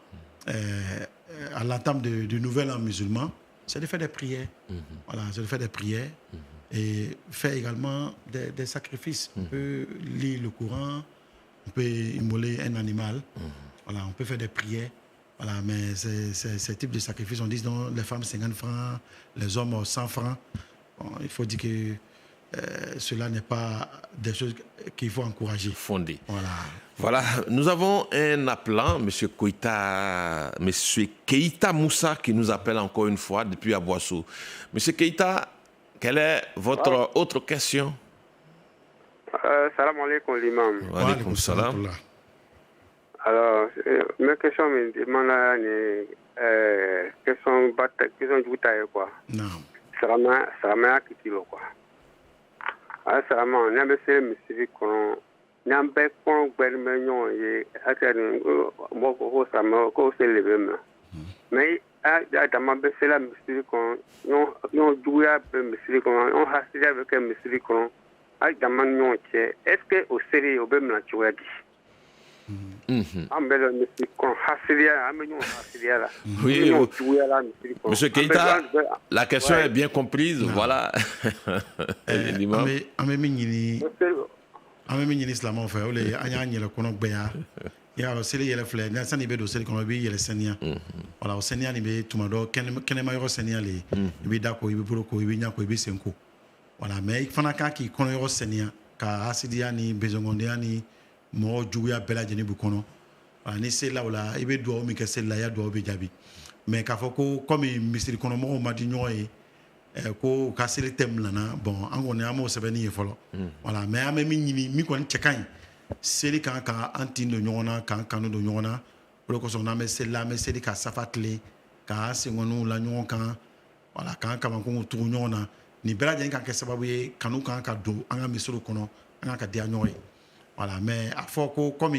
à l'entame du nouvel an musulman, c'est de faire des prières. Voilà, c'est de faire des prières et faire également des sacrifices. On peut lire le Coran, on peut immoler un animal, voilà, on peut faire des prières. Voilà, mais ce type de sacrifice, on dit donc les femmes 50 francs, les hommes 100 francs. Bon, il faut dire que cela n'est pas des choses qu'il faut encourager. Fondé. Voilà. Nous avons un appelant, M. Keïta Moussa, qui nous appelle encore une fois depuis Aboissou. M. Keïta, quelle est votre autre question? Salam alaikum, l'imam. Wa alaikum salam. Alors, ma question me demande question du taille quoi. Non. Sarama kitilo quoi. Sarama, n'ambe se misiri kono, n'ambe kono gberme nyon ye, atani mo ko sarama ko se lebe. Mais a dambe se la misiri kono, non douya be misiri kono, on hasidia avec misiri kono, a dambe nyon che. Est-ce que au série au bem na chouadi? Oui, Monsieur Keïta, la question est bien comprise. Voilà. mɔgɔ juguya bɛɛ lajɛlen b'u kɔnɔ ni sela o la i bɛ dugawu min kɛ seli la i ya dugawu bɛ jaabi mais k'a fɔ ko komi misiri kɔnɔ mɔgɔw ma di ɲɔgɔn ye ko ka seli thème nana bon an kɔni an m'o sɛbɛnni ye fɔlɔ voilà mais an bɛ min ɲini min kɔni cɛ ka ɲi seli kan ka an tin don ɲɔgɔn na k'an kanu don ɲɔgɔn na o de kosɔn n'an bɛ seli la an bɛ seli ka safa tile k'an senkɔniw la ɲɔgɔn kan voilà k'an kamakunw tugu ɲɔgɔn na nin bɛɛ lajɛlen ka kɛ sababu ye kanu kan ka don an ka misiriw kɔnɔ an ka diya ɲɔgɔn ye. Voilà, mais à fort comme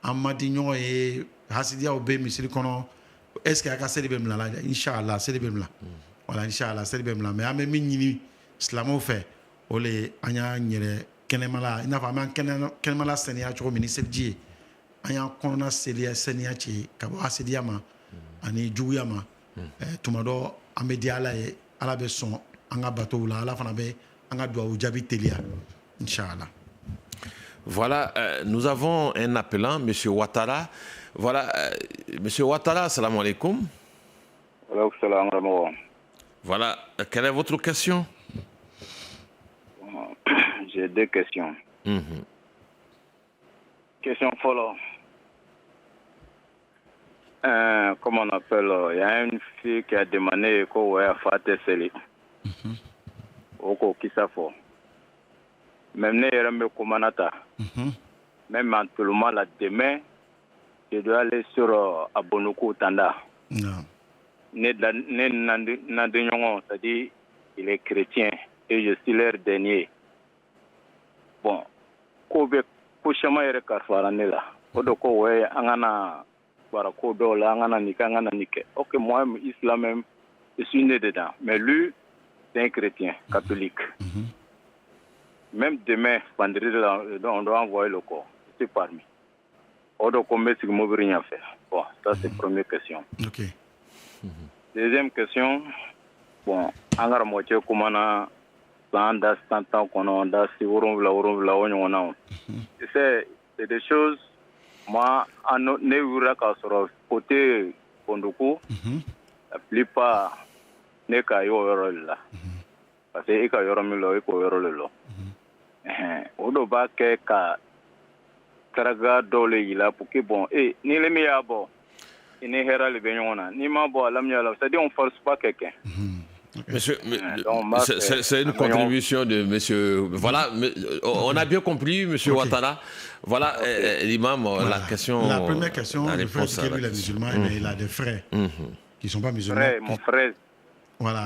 en m'a dit non et hasidia au bé misiri kono est-ce qu'il y a cassé les bem là inchallah c'est les bem là voilà inchallah c'est les bem là mais a même ni islamo fait ole anya nyere kenemala ina fa man kenemala senia cho ministre die anya kono na selia senia chi ka bo hasidia ma ani juya ma tumado amedia la e ala be son anga bateau la ala fana be anga do o jabi telia inchallah. Voilà, nous avons un appelant, M. Ouattara. Voilà, M. Ouattara, salam alaikum. Voilà, quelle est votre question? J'ai deux questions. Question follow. Comment on appelle? Il y a une fille qui a demandé qu'on va faire Tesseli. Oko Kisafo. Même ne yɛrɛ Komanata. Même en tout le monde, là, demain, je dois aller sur Abonoko Tanda. C'est-à-dire, il est chrétien et je suis leur dernier. Bon, Kobe Kushama yɛrɛ Karfara Nela. Odoko ouais, Angana Barakodo, là, Angana Nika, Angana Nike. Ok, moi, islam même, je suis né dedans. Mais lui, c'est un chrétien catholique. Même demain, vendredi, on doit envoyer le corps. C'est parmi. On doit combien si vous rien faire. Bon, ça c'est la première question. Ok. Deuxième question. Bon, en moitié, comment on a 100 ans qu'on a si c'est des choses. Moi, en ne qu'à sur côté Pondoko, la plupart n'est qu'à là. Parce que il y a un odo ba ke ka karaga dole yila pour que bon et ni le miya bon ni hera le benyona ni ma bon alam ya la c'est-à-dire on force pas quelqu'un. Monsieur, c'est une contribution de monsieur. Voilà, on a bien compris, monsieur Ouattara. Voilà, l'imam, la question. La première question, le frère qui est musulman, il a des frères qui ne sont pas musulmans. Mon frère. Voilà.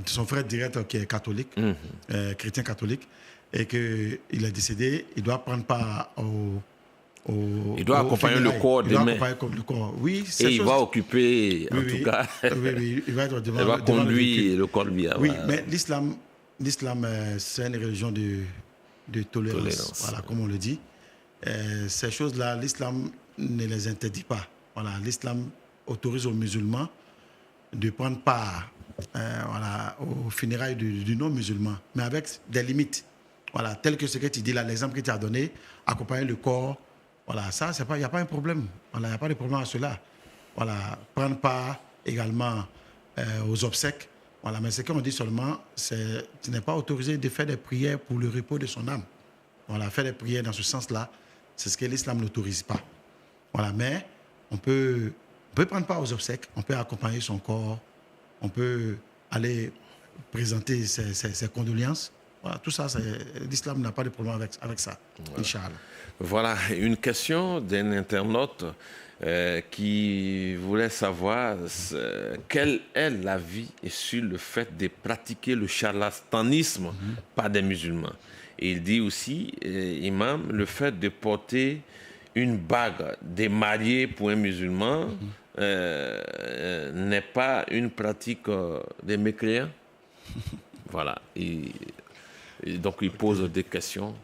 Son frère direct qui est catholique, chrétien catholique, et qu'il est décédé, il doit prendre part il doit accompagner le corps demain. Le corps. Oui, et il va occuper, en tout cas, il va être devant, il va conduire le corps bien. Oui, mais l'islam, c'est une religion de tolérance. Voilà, comme on le dit. Ces choses-là, l'islam ne les interdit pas. Voilà, l'islam autorise aux musulmans de prendre part aux funérailles du non-musulman, mais avec des limites. Voilà, tel que ce que tu dis là, l'exemple que tu as donné, accompagner le corps, voilà, ça, il n'y a pas un problème. Voilà, il n'y a pas de problème à cela. Voilà, prendre part également aux obsèques. Voilà, mais ce qu'on dit seulement, c'est tu n'es pas autorisé de faire des prières pour le repos de son âme. Voilà, faire des prières dans ce sens-là, c'est ce que l'islam n'autorise pas. Voilà, mais on peut prendre part aux obsèques, on peut accompagner son corps, on peut aller présenter ses condoléances. Voilà, tout ça, l'islam n'a pas de problème avec ça, voilà. Inch'Allah. Voilà, une question d'un internaute qui voulait savoir quel est l'avis sur le fait de pratiquer le charlatanisme par des musulmans. Et il dit aussi, imam, le fait de porter une bague des mariés pour un musulman n'est pas une pratique des mécréants. Voilà. Et donc, il pose des questions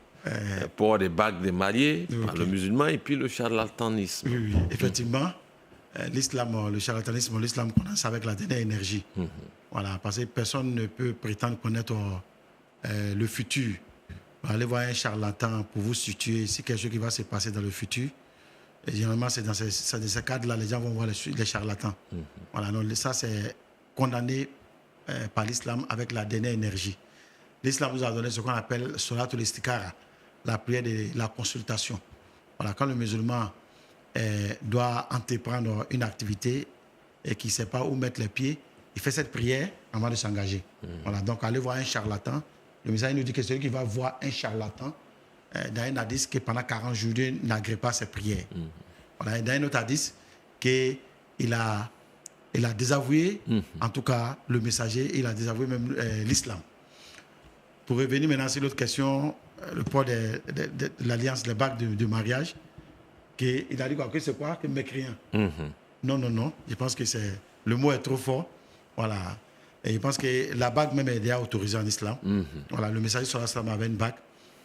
pour des bagues des mariés par le musulman et puis le charlatanisme. Oui, effectivement, l'islam, le charlatanisme, l'islam commence avec la dernière énergie. Voilà, parce que personne ne peut prétendre connaître le futur. Allez voir un charlatan pour vous situer si quelque chose qui va se passer dans le futur. Et généralement, c'est dans ces cadres-là, les gens vont voir les charlatans. Voilà, donc ça, c'est condamné par l'islam avec la dernière énergie. L'islam nous a donné ce qu'on appelle Salatul Istikara, la prière de la consultation. Voilà, quand le musulman doit entreprendre une activité et qu'il ne sait pas où mettre les pieds, il fait cette prière avant de s'engager. Voilà, donc aller voir un charlatan. Le message nous dit que celui qui va voir un charlatan, dans un hadith, que pendant 40 jours, n'agrée pas ses prières. Voilà, et dans un autre hadith, qu'il a désavoué, en tout cas, le messager, il a désavoué même l'islam. Pour revenir maintenant sur l'autre question, le poids de l'alliance, les bagues de mariage, il a dit quoi, que c'est quoi? Que mécréant. Non. Je pense que le mot est trop fort. Voilà. Et je pense que la bague même est déjà autorisée en islam. Voilà, le messager sur l'islam avait une bague.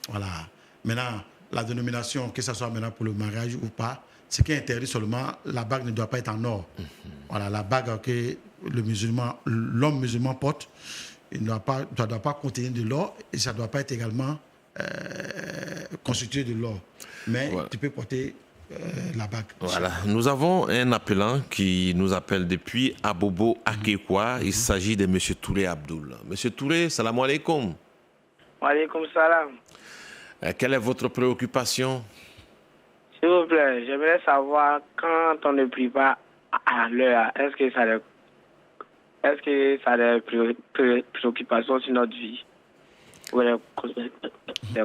Voilà. Maintenant, la dénomination, que ce soit maintenant pour le mariage ou pas, ce qui est interdit seulement, la bague ne doit pas être en or. Voilà, la bague que l'homme musulman porte, il ne doit pas contenir de l'or et ça ne doit pas être également constitué de l'or. Mais tu peux porter la bague. Voilà. Nous avons un appelant qui nous appelle depuis Abobo Akekwa. Il s'agit de M. Touré Abdoul. M. Touré, salam alaikum. Wa alaikum salam. Quelle est votre préoccupation? S'il vous plaît, j'aimerais savoir quand on ne prie pas à l'heure, est-ce que ça a des préoccupations sur notre vie ou les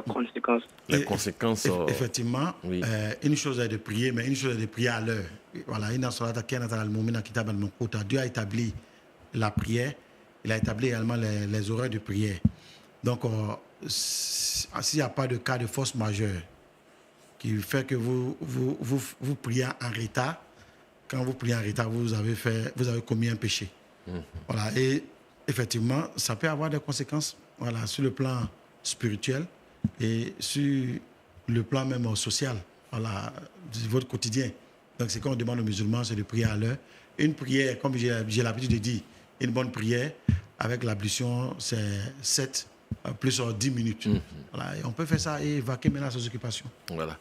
conséquences? Les conséquences. Effectivement, oui. Une chose est de prier, mais une chose est de prier à l'heure. Voilà, Dieu a établi la prière, il a établi également les horaires de prière. Donc, s'il n'y a pas de cas de force majeure qui fait que vous priez en retard, quand vous priez en retard, vous avez commis un péché. Voilà, et effectivement, ça peut avoir des conséquences, voilà, sur le plan spirituel et sur le plan même social, voilà, de votre quotidien. Donc, ce qu'on demande aux musulmans, c'est de prier à l'heure. Une prière, comme j'ai l'habitude de dire, une bonne prière, avec l'ablution, c'est 7 plus 10 minutes. Voilà, et on peut faire ça et vaquer maintenant à ses occupations. Voilà.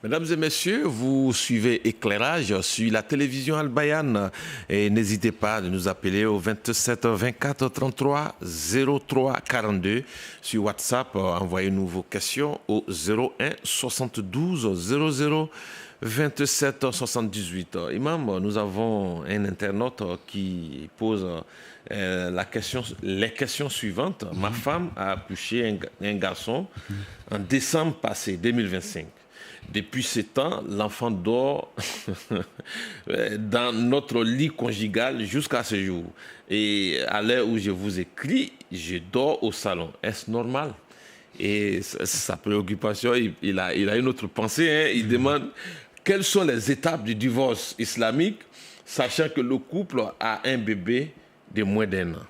Mesdames et messieurs, vous suivez Éclairage sur la télévision Al Bayan et n'hésitez pas à nous appeler au 27 24 33 03 42. Sur WhatsApp, envoyez-nous vos questions au 01 72 00 27 78. Imam, nous avons un internaute qui pose les questions suivantes. Ma femme a accouché un garçon en décembre passé, 2025. Depuis ce temps, l'enfant dort dans notre lit conjugal jusqu'à ce jour. Et à l'heure où je vous écris, je dors au salon. Est-ce normal? Et sa préoccupation, il a une autre pensée. Hein. Il demande quelles sont les étapes du divorce islamique, sachant que le couple a un bébé de moins d'1 an.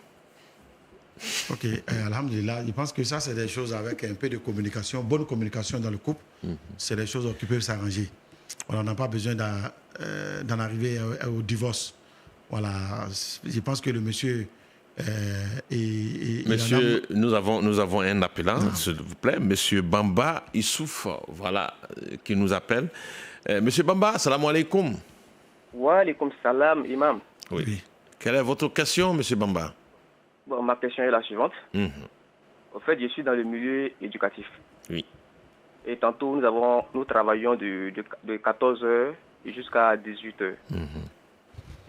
Ok, alhamdulillah, je pense que ça, c'est des choses avec un peu de communication, bonne communication dans le couple. C'est des choses qui peuvent s'arranger. Voilà, on n'a pas besoin d'en arriver au divorce. Voilà, je pense que le monsieur... Monsieur, nous avons un appelant, s'il vous plaît, Monsieur Bamba Issouf, voilà, qui nous appelle. Monsieur Bamba, salam alaikum. Wa alaikum salam, imam. Oui. Quelle est votre question, Monsieur Bamba? Bon, ma question est la suivante. En fait, je suis dans le milieu éducatif. Oui. Et tantôt, nous travaillons de 14h jusqu'à 18h.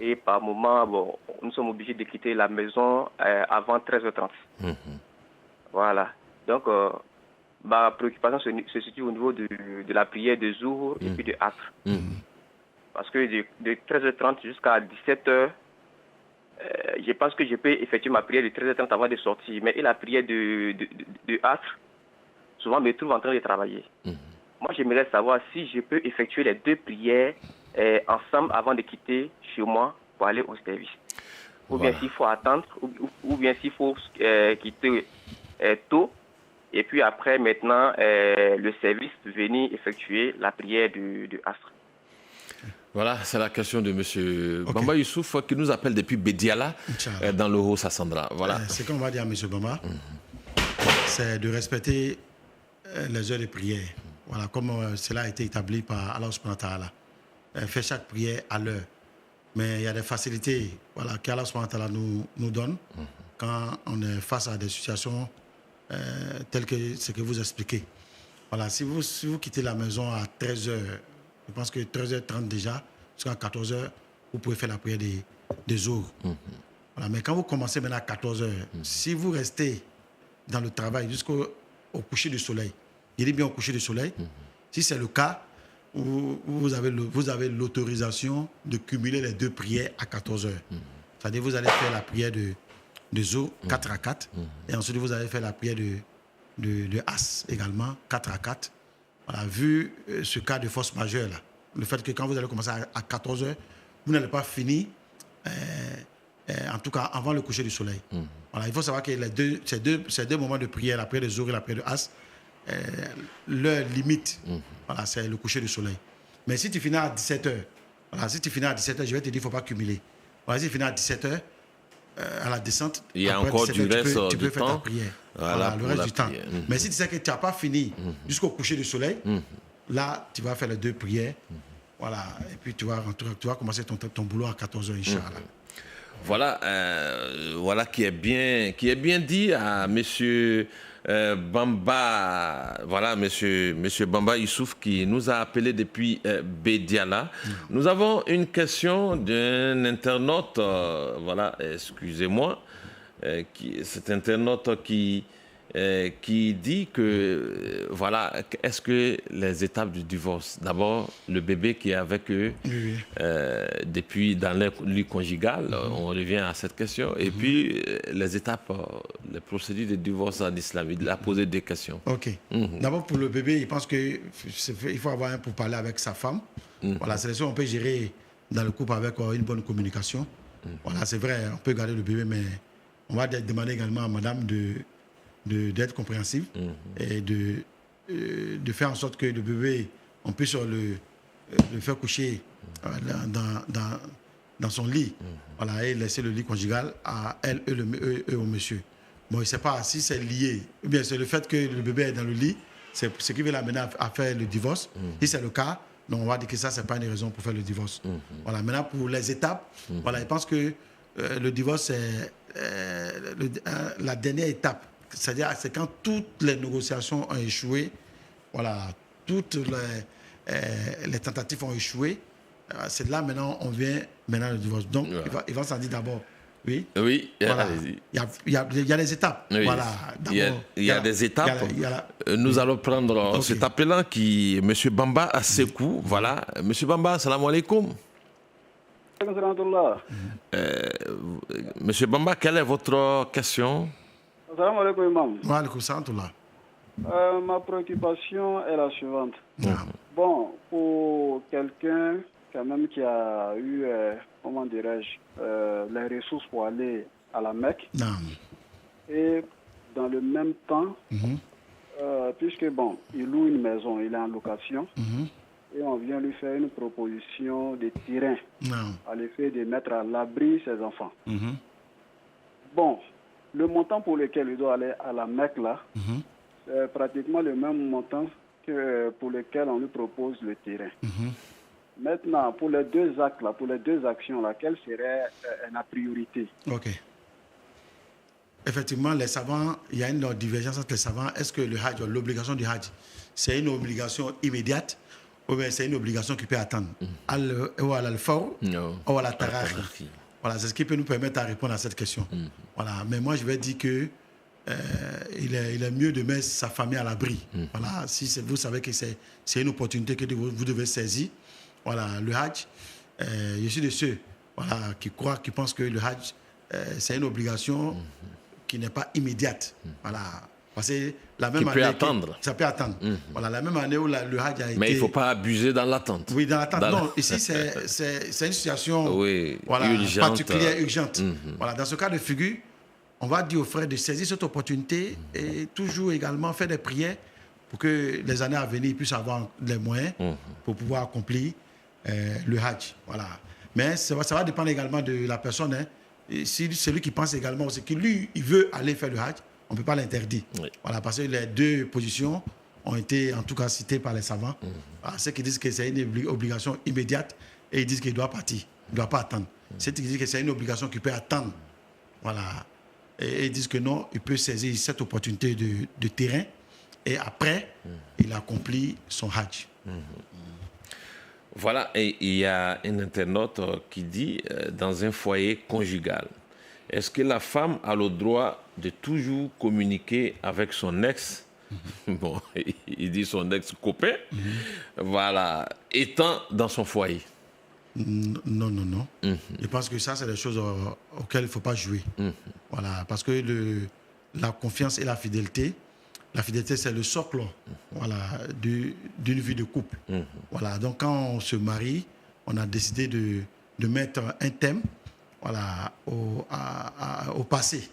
Et par moment, bon, nous sommes obligés de quitter la maison avant 13h30. Voilà. Donc, ma préoccupation se situe au niveau de la prière de Zour et puis de Asr. Parce que de 13h30 jusqu'à 17h, je pense que je peux effectuer ma prière de 13h30 avant de sortir. Mais la prière de Asr, souvent, me trouve en train de travailler. Moi, j'aimerais savoir si je peux effectuer les deux prières ensemble avant de quitter chez moi pour aller au service. Ou bien s'il faut attendre, ou bien s'il faut quitter tôt, et puis après, maintenant, le service venir effectuer la prière de Asr. Voilà, c'est la question de M. Bamba Youssouf qui nous appelle depuis Bédiala, dans le Haut-Sassandra. Voilà. Ce qu'on va dire à M. Bamba, c'est de respecter les heures de prière. Voilà, comme cela a été établi par Allah subhanahu wa ta'ala. Faire chaque prière à l'heure. Mais il y a des facilités qu'Allah subhanahu wa ta'ala nous donne quand on est face à des situations telles que ce que vous expliquez. Voilà, si vous quittez la maison à 13h, je pense que 13h30 déjà, jusqu'à 14h, vous pouvez faire la prière des jours. Voilà, mais quand vous commencez maintenant à 14h, si vous restez dans le travail jusqu'au coucher du soleil, il est bien au coucher du soleil, si c'est le cas, vous avez l'autorisation de cumuler les deux prières à 14h. C'est-à-dire vous allez faire la prière de Zour 4 à 4 et ensuite vous allez faire la prière de As également 4 à 4. Voilà, vu ce cas de force majeure là, le fait que quand vous allez commencer à 14h, vous n'allez pas finir en tout cas avant le coucher du soleil. Voilà, il faut savoir que ces deux moments de prière, la prière de Zour et la prière de As, leur limite, voilà, c'est le coucher du soleil. Mais si tu finis à 17h, voilà, si tu finis à 17h, je vais te dire, il ne faut pas cumuler. Voilà, si tu finis à 17h, à la descente, il y a encore 17h, du reste tu peux du faire temps. ta prière. Voilà, le reste du temps. Mais si tu sais que tu n'as pas fini jusqu'au coucher du soleil, là, tu vas faire les deux prières. Voilà, et puis tu vas commencer ton boulot à 14h, Inch'Allah. Voilà, voilà qui est bien dit à monsieur Bamba, voilà, monsieur Bamba Issouf qui nous a appelé depuis Bédiala. Nous avons une question d'un internaute, voilà, excusez-moi, cet internaute qui dit que, voilà, est-ce que les étapes du divorce, d'abord le bébé qui est avec eux depuis dans leur lit conjugal, on revient à cette question, et puis les étapes, les procédures de divorce en islam, il a posé des questions. Ok. D'abord pour le bébé, il pense qu'il faut avoir un pourparler avec sa femme. Voilà, c'est sûr, on peut gérer dans le couple avec une bonne communication. Voilà, c'est vrai, on peut garder le bébé, mais on va demander également à madame d'être compréhensive et de faire en sorte que le bébé, on puisse le faire coucher dans son lit, voilà, et laisser le lit conjugal à elle et au monsieur. Bon, il ne sait pas si c'est lié, ou bien c'est le fait que le bébé est dans le lit, c'est ce qui veut l'amener à faire le divorce. Si c'est le cas, donc on va dire que ça, ce n'est pas une raison pour faire le divorce. Voilà, maintenant, pour les étapes, voilà, je pense que le divorce, c'est la dernière étape. C'est-à-dire, c'est quand toutes les négociations ont échoué, voilà, toutes les tentatives ont échoué, c'est là maintenant, on vient maintenant le divorce. Donc, il va s'en dire d'abord, oui. Oui, voilà. Il y a des étapes. Oui. Voilà. Il y a des étapes. Nous allons prendre cet appelant qui est M. Bamba Assekou. Voilà. M. Bamba, salam alaikum. Monsieur Bamba, quelle est votre question? Salam alaikum, imam. Wa alaikum salam. Ma préoccupation est la suivante. Bon, pour quelqu'un quand même qui a eu, comment dirais-je, les ressources pour aller à la Mecque, et dans le même temps, puisque bon, il loue une maison, il est en location, et on vient lui faire une proposition de terrain à l'effet de mettre à l'abri ses enfants. Bon, le montant pour lequel il doit aller à la Mecque là, c'est pratiquement le même montant que pour lequel on lui propose le terrain. Maintenant, pour les deux actes là, pour les deux actions là, quelle serait la priorité? Ok. Effectivement, les savants, il y a une divergence entre les savants. Est-ce que le Hajj, l'obligation du Hajj, c'est une obligation immédiate ou bien c'est une obligation qui peut attendre? Ou à l'al-Fawr ou à la Tarahi. Voilà, c'est ce qui peut nous permettre de répondre à cette question. Voilà. Mais moi, je vais dire que il est mieux de mettre sa famille à l'abri. Voilà. Si vous savez que c'est une opportunité que vous devez saisir. Voilà, le Hajj, je suis de ceux qui pensent que le Hajj, c'est une obligation qui n'est pas immédiate. Voilà. Parce que la même année, ça peut attendre. Voilà, la même année où le Hajj a été... Mais il ne faut pas abuser dans l'attente. Oui, dans l'attente. Non, ici, c'est une situation urgente. Particulière, urgente. Voilà, dans ce cas de figure, on va dire aux frères de saisir cette opportunité et toujours également faire des prières pour que les années à venir puissent avoir les moyens pour pouvoir accomplir le Hajj. Voilà. Mais ça va dépendre également de la personne. Hein. Et si celui qui pense également aussi que lui, il veut aller faire le Hajj, on ne peut pas l'interdire. Voilà, parce que les deux positions ont été en tout cas citées par les savants. Voilà, ceux qui disent que c'est une obligation immédiate et ils disent qu'il doit partir, il ne doit pas attendre. Ceux qui disent que c'est une obligation qui peut attendre. Voilà. Et ils disent que non, il peut saisir cette opportunité de terrain et après, il accomplit son Hajj. Voilà, et il y a un internaute qui dit, dans un foyer conjugal, est-ce que la femme a le droit de toujours communiquer avec son ex? Bon, il dit son ex-copain, voilà, étant dans son foyer. Non. Je pense que ça, c'est des choses auxquelles il ne faut pas jouer. Voilà, parce que la confiance et la fidélité, c'est le socle d'une vie de couple. Voilà, donc quand on se marie, on a décidé de mettre un thème au passé.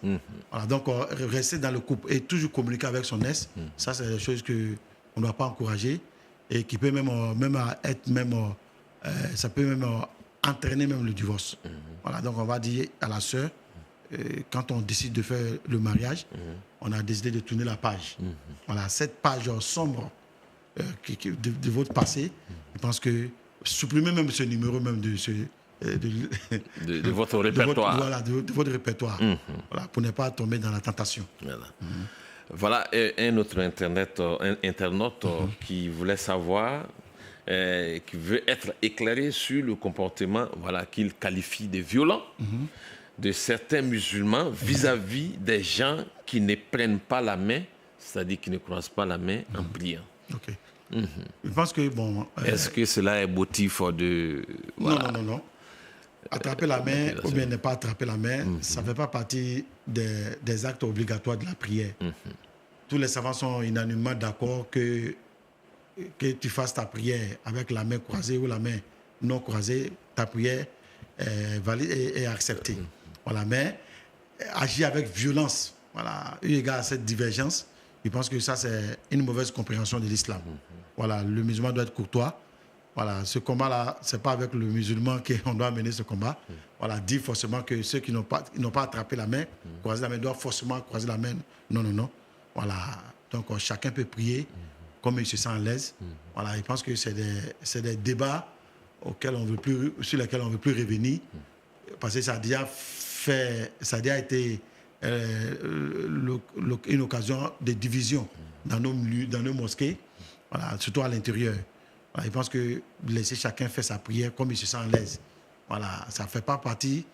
Voilà, donc rester dans le couple et toujours communiquer avec son ex, ça c'est des choses qu'on ne doit pas encourager et qui peut même être ça peut même entraîner même le divorce. Voilà, donc on va dire à la sœur, quand on décide de faire le mariage, on a décidé de tourner la page. Voilà, cette page sombre de votre passé, je pense que supprimer même ce numéro même de votre répertoire. De votre répertoire. Voilà, pour ne pas tomber dans la tentation. Voilà un autre internaute qui voulait savoir, qui veut être éclairé sur le comportement qu'il qualifie de violent de certains musulmans vis-à-vis des gens qui ne prennent pas la main, c'est-à-dire qui ne croisent pas la main en priant. Ok. Je pense que est-ce que cela est motif de... Voilà. Non. Attraper la main ou bien ne pas attraper la main, ça ne fait pas partie des actes obligatoires de la prière. Tous les savants sont unanimement d'accord que tu fasses ta prière avec la main croisée ou la main non croisée, ta prière est valide et acceptée. Voilà, mais agir avec violence, eu égard à cette divergence, je pense que ça, c'est une mauvaise compréhension de l'islam. Voilà, le musulman doit être courtois. Voilà, ce combat-là, ce n'est pas avec le musulman qu'on doit mener ce combat. Voilà, dire forcément que ceux qui n'ont pas attrapé la main, croiser la main, doivent forcément croiser la main. Non. Voilà, donc chacun peut prier comme il se sent à l'aise. Voilà, je pense que c'est des débats sur lesquels on ne veut plus revenir, parce que ça a déjà été une occasion de division dans nos mosquées, voilà, surtout à l'intérieur. Voilà, je pense que laisser chacun faire sa prière comme il se sent à l'aise, voilà, ça ne fait pas partie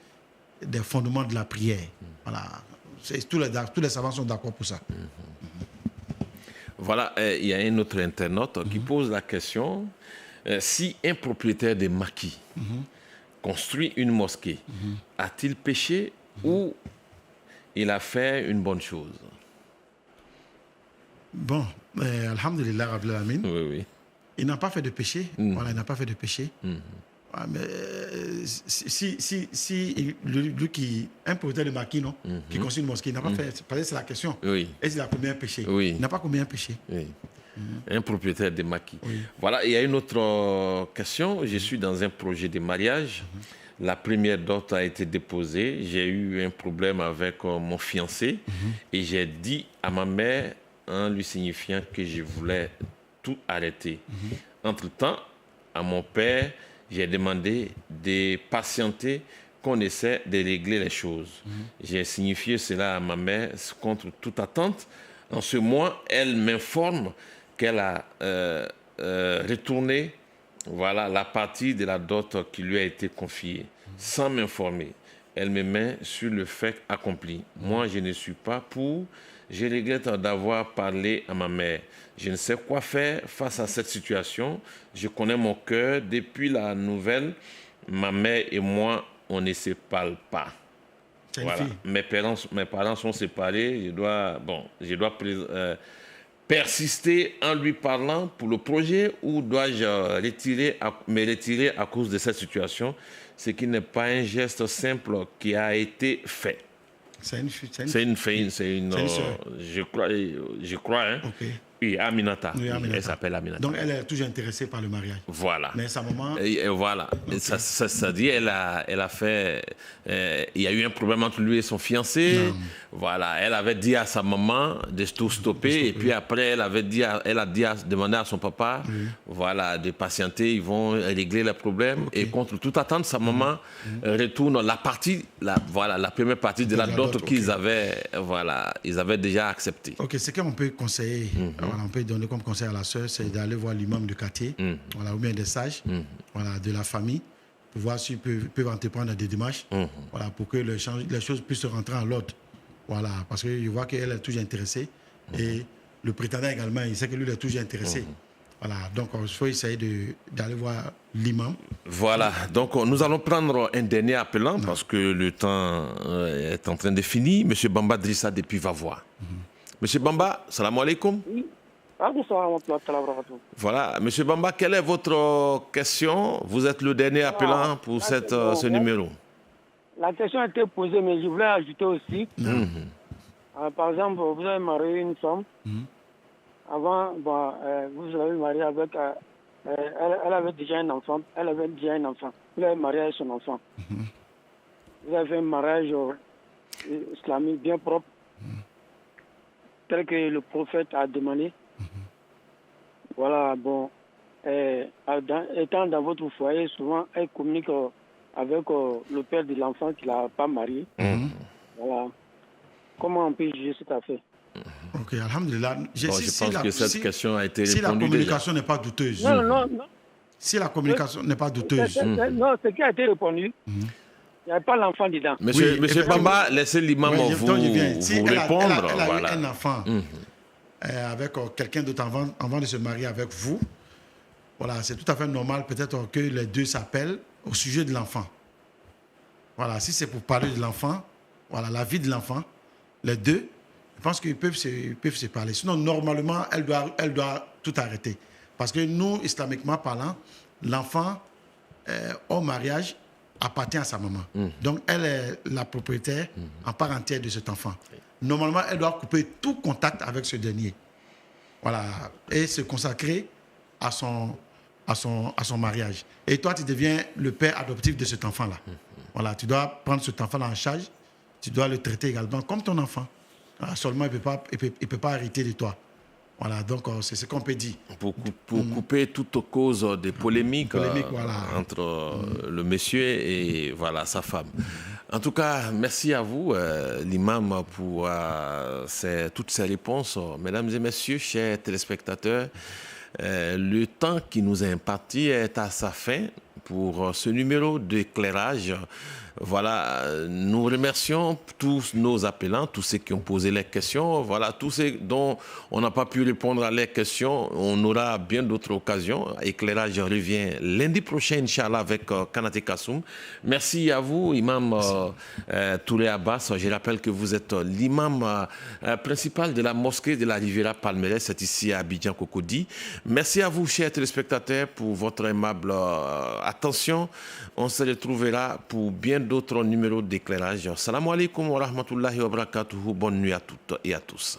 des fondements de la prière. Voilà, tous les savants sont d'accord pour ça. Voilà, il y a un autre internaute qui pose la question, si un propriétaire de maquis construit une mosquée, a-t-il péché ou il a fait une bonne chose? Bon, alhamdulillah, Rabbil Alamin. Oui, oui. Il n'a pas fait de péché. Voilà, il n'a pas fait de péché. Mais si lui qui un propriétaire de maquis, non, qui construit une mosquée, il n'a pas fait. Parce que c'est la question. Oui. Est-ce qu'il a commis un péché? Oui. Il n'a pas commis un péché. Oui. Un propriétaire de maquis. Oui. Voilà, il y a une autre question. Je suis dans un projet de mariage. La première dot a été déposée. J'ai eu un problème avec mon fiancé et j'ai dit à ma mère, en lui signifiant que je voulais tout arrêter. Entre-temps, à mon père, j'ai demandé de patienter, qu'on essaie de régler les choses. J'ai signifié cela à ma mère contre toute attente. En ce mois, elle m'informe qu'elle a retourné la partie de la dot qui lui a été confiée, sans m'informer. Elle me met sur le fait accompli. Moi, je ne suis pas pour. Je regrette d'avoir parlé à ma mère. Je ne sais quoi faire face à cette situation. Je connais mon cœur. Depuis la nouvelle, ma mère et moi, on ne se parle pas. Voilà. Mes parents sont séparés. Je dois persister en lui parlant pour le projet ou dois-je me retirer à cause de cette situation? Ce qui n'est pas un geste simple qui a été fait. C'est une je crois, hein. Okay. Oui, Aminata. Oui, Aminata. Elle s'appelle Aminata. Donc, elle est toujours intéressée par le mariage. Voilà. Mais sa maman... voilà. Okay. Ça dit, elle a fait... il y a eu un problème entre lui et son fiancé. Voilà. Elle avait dit à sa maman de tout stopper. Et puis après, elle a demandé à son papa de patienter. Ils vont régler le problème. Okay. Et contre toute attente, sa maman retourne la première partie de la dot qu'ils avaient, ils avaient déjà accepté. Ok, ce qu'on peut conseiller... on peut donner comme conseil à la sœur, c'est d'aller voir l'imam de quartier, ou bien des sages, de la famille, pour voir s'ils peuvent entreprendre des démarches, pour que les choses puissent rentrer en l'ordre. Voilà, parce qu'il voit qu'elle est toujours intéressée, et le prétendant également, il sait que lui, il est toujours intéressé. Voilà, donc il faut essayer d'aller voir l'imam. Voilà, donc nous allons prendre un dernier appelant, parce que le temps est en train de finir. Monsieur Bamba Drissa depuis Vavois. Monsieur Bamba, salam alaikum. Oui. Voilà, Monsieur Bamba, quelle est votre question? Vous êtes le dernier appelant pour ce numéro. La question a été posée, mais je voulais ajouter aussi. Par exemple, vous avez marié une femme. Avant, vous avez marié avec... elle avait déjà un enfant. Vous avez marié avec son enfant. Vous avez fait un mariage islamique bien propre, tel que le prophète a demandé. Voilà, étant dans votre foyer, souvent, elle communique avec le père de l'enfant qui ne l'a pas marié. Voilà. Comment on peut juger cette affaire? Ok, alhamdulillah. Je pense que cette question a été répondue. Si la communication n'est pas douteuse. Non. Si la communication n'est pas douteuse. Non, ce qui a été répondu, il n'y a pas l'enfant dedans. Monsieur Bamba, laissez l'imam vous répondre. Elle a eu un enfant avec quelqu'un d'autre avant de se marier avec vous. Voilà, c'est tout à fait normal peut-être que les deux s'appellent au sujet de l'enfant. Voilà, si c'est pour parler de l'enfant, la vie de l'enfant, les deux, je pense qu'ils peuvent se parler. Sinon, normalement, elle doit tout arrêter. Parce que nous, islamiquement parlant, l'enfant, au mariage, appartient à sa maman. Donc, elle est la propriétaire en part entière de cet enfant. Normalement, elle doit couper tout contact avec ce dernier. Voilà. Et se consacrer à son mariage. Et toi, tu deviens le père adoptif de cet enfant-là. Voilà. Tu dois prendre cet enfant-là en charge. Tu dois le traiter également comme ton enfant. Voilà. Seulement, il ne peut pas hériter de toi. Voilà, donc c'est ce qu'on peut dire. Pour couper toute cause de polémique entre le monsieur et sa femme. En tout cas, merci à vous, l'imam, pour toutes ces réponses. Mesdames et messieurs, chers téléspectateurs, le temps qui nous est imparti est à sa fin. pour ce numéro d'éclairage. Voilà, nous remercions tous nos appelants, tous ceux qui ont posé les questions. Voilà, tous ceux dont on n'a pas pu répondre à les questions. On aura bien d'autres occasions. Éclairage revient lundi prochain, Inch'Allah, avec Kanate Kassoum. Merci à vous, Imam Touré Abbas. Je rappelle que vous êtes l'imam principal de la mosquée de la Riviera Palmeraie, c'est ici à Abidjan Cocody. Merci à vous, chers téléspectateurs, pour votre aimable attention. On se retrouvera pour bien d'autres numéros d'éclairage. Salam alaikum wa rahmatullahi wa barakatuhu. Bonne nuit à toutes et à tous.